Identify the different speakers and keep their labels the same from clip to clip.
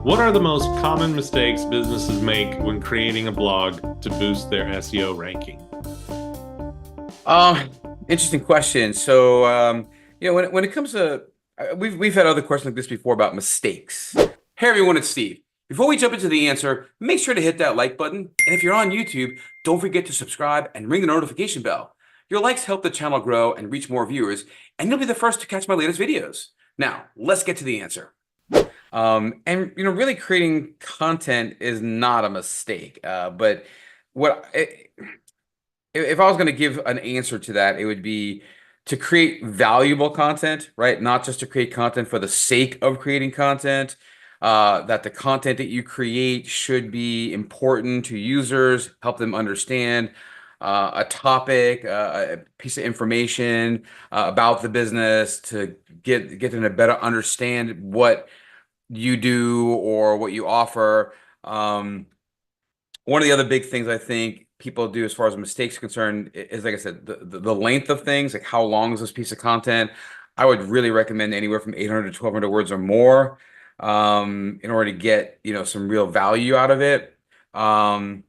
Speaker 1: What are the most common mistakes businesses make when creating a blog to boost their SEO ranking?
Speaker 2: Um, Interesting question. When it comes to we've had other questions like this before about mistakes. Hey everyone, it's Steve. Before we jump into the answer, make sure to hit that like button. And if you're on YouTube, don't forget to subscribe and ring the notification bell. Your likes help the channel grow and reach more viewers, and you'll be the first to catch my latest videos. Now, let's get to the answer. Really creating content is not a mistake. But what if I was going to give an answer to that, it would be to create valuable content, right? Not just to create content for the sake of creating content. That the content that you create should be important to users, help them understand a topic, a piece of information about the business to get them to better understand what you do or what you offer. One of the other big things I think people do as far as mistakes are concerned is, like I said, the length of things, like how long is this piece of content? I would really recommend anywhere from 800 to 1200 words or more in order to get, some real value out of it. Um,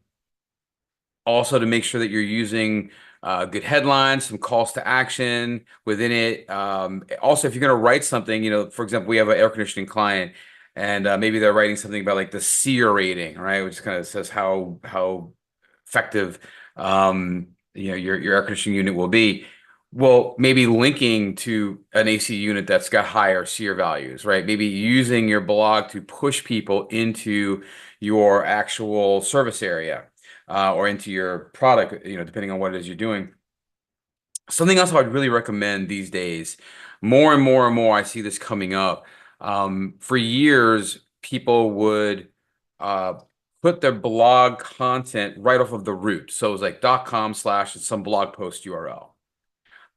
Speaker 2: Also to make sure that you're using good headlines, some calls to action within it. Also, if you're going to write something, for example, we have an air conditioning client, and maybe they're writing something about like the SEER rating, right, which kind of says how effective your air conditioning unit will be. Well, maybe linking to an AC unit that's got higher SEER values, right? Maybe using your blog to push people into your actual service area or into your product, depending on what it is you're doing. Something else I would really recommend these days, more and more and more, I see this coming up. For years, people would uh, put their blog content right off of the root. So it was like .com/ some blog post URL.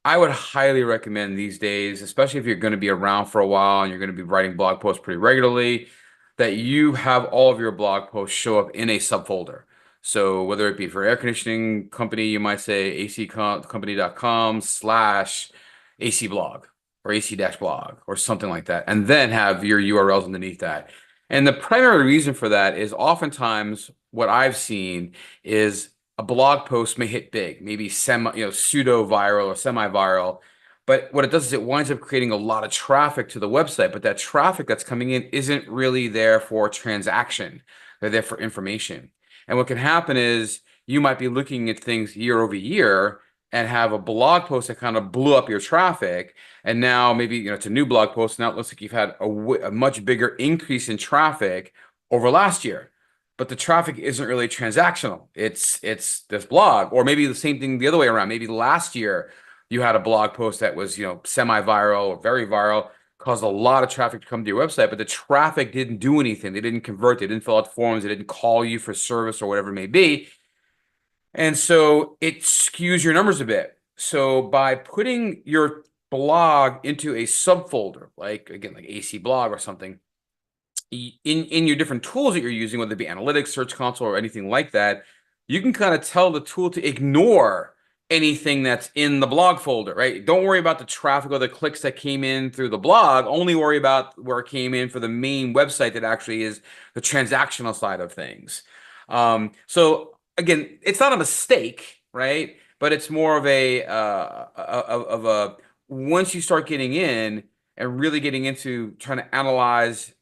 Speaker 2: I would highly recommend these days, especially if you're going to be around for a while and you're going to be writing blog posts pretty regularly, that you have all of your blog posts show up in a subfolder. So whether it be for air conditioning company, you might say accompany.com/AC blog or AC-blog or something like that, and then have your URLs underneath that. And the primary reason for that is oftentimes what I've seen is a blog post may hit big, maybe pseudo viral or semi-viral. But what it does is it winds up creating a lot of traffic to the website, but that traffic that's coming in isn't really there for transaction. They're there for information. And what can happen is you might be looking at things year over year and have a blog post that kind of blew up your traffic. And now maybe, it's a new blog post. Now it looks like you've had a much bigger increase in traffic over last year, but the traffic isn't really transactional. It's this blog, or maybe the same thing the other way around. Maybe last year you had a blog post that was, semi-viral or very viral, caused a lot of traffic to come to your website, but the traffic didn't do anything. They didn't convert, they didn't fill out forms, they didn't call you for service or whatever it may be. And so it skews your numbers a bit. So by putting your blog into a subfolder, like again, like AC blog or something, in your different tools that you're using, whether it be analytics, search console, or anything like that, you can kind of tell the tool to ignore anything that's in the blog folder, right? Don't worry about the traffic or the clicks that came in through the blog. Only worry about where it came in for the main website that actually is the transactional side of things. So again, it's not a mistake, right? But it's more of a once you start getting in and really getting into trying to analyze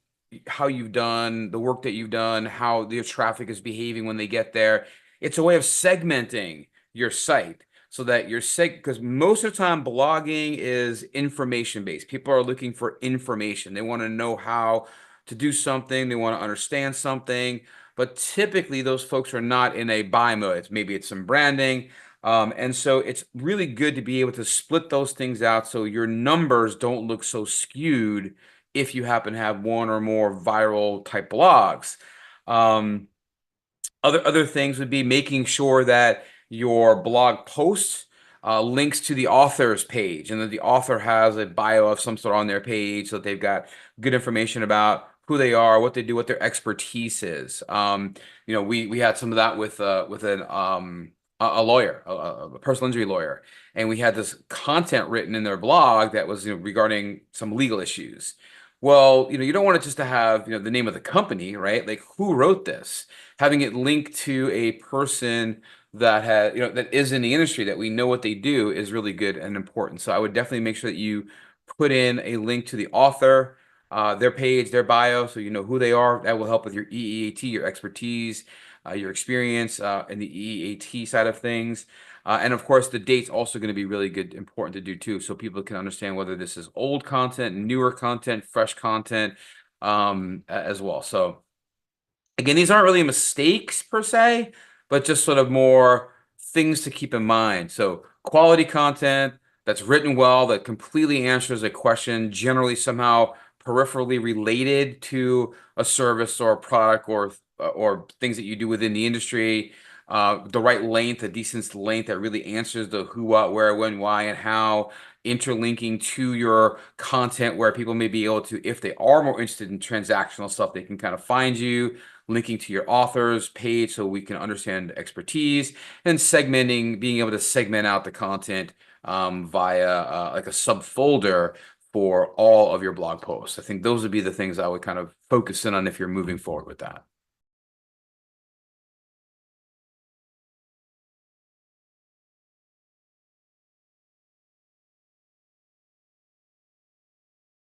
Speaker 2: how you've done, the work that you've done, how your traffic is behaving when they get there. It's a way of segmenting your site so that because most of the time blogging is information based. People are looking for information. They want to know how to do something, they want to understand something, but typically those folks are not in a buy mode. Maybe it's some branding. And so it's really good to be able to split those things out so your numbers don't look so skewed if you happen to have one or more viral type blogs. Um, other things would be making sure that your blog posts links to the author's page, and that the author has a bio of some sort on their page, so that they've got good information about who they are, what they do, what their expertise is. We had some of that with a lawyer, a personal injury lawyer, and we had this content written in their blog that was regarding some legal issues. Well, you don't want it just to have, the name of the company, right? Like who wrote this? Having it linked to a person that had, that is in the industry that we know what they do is really good and important. So I would definitely make sure that you put in a link to the author, their page, their bio, so you know who they are. That will help with your EEAT, your expertise, your experience in the EEAT side of things. And of course, the date's also going to be really good, important to do too, so people can understand whether this is old content, newer content, fresh content, as well. So again, these aren't really mistakes per se, but just sort of more things to keep in mind. So quality content that's written well, that completely answers a question, generally somehow peripherally related to a service or a product or things that you do within the industry. The right length, a decent length that really answers the who, what, where, when, why, and how, interlinking to your content where people may be able to, if they are more interested in transactional stuff, they can kind of find you, linking to your author's page so we can understand expertise, and segmenting, being able to segment out the content via like a subfolder for all of your blog posts. I think those would be the things I would kind of focus in on if you're moving forward with that.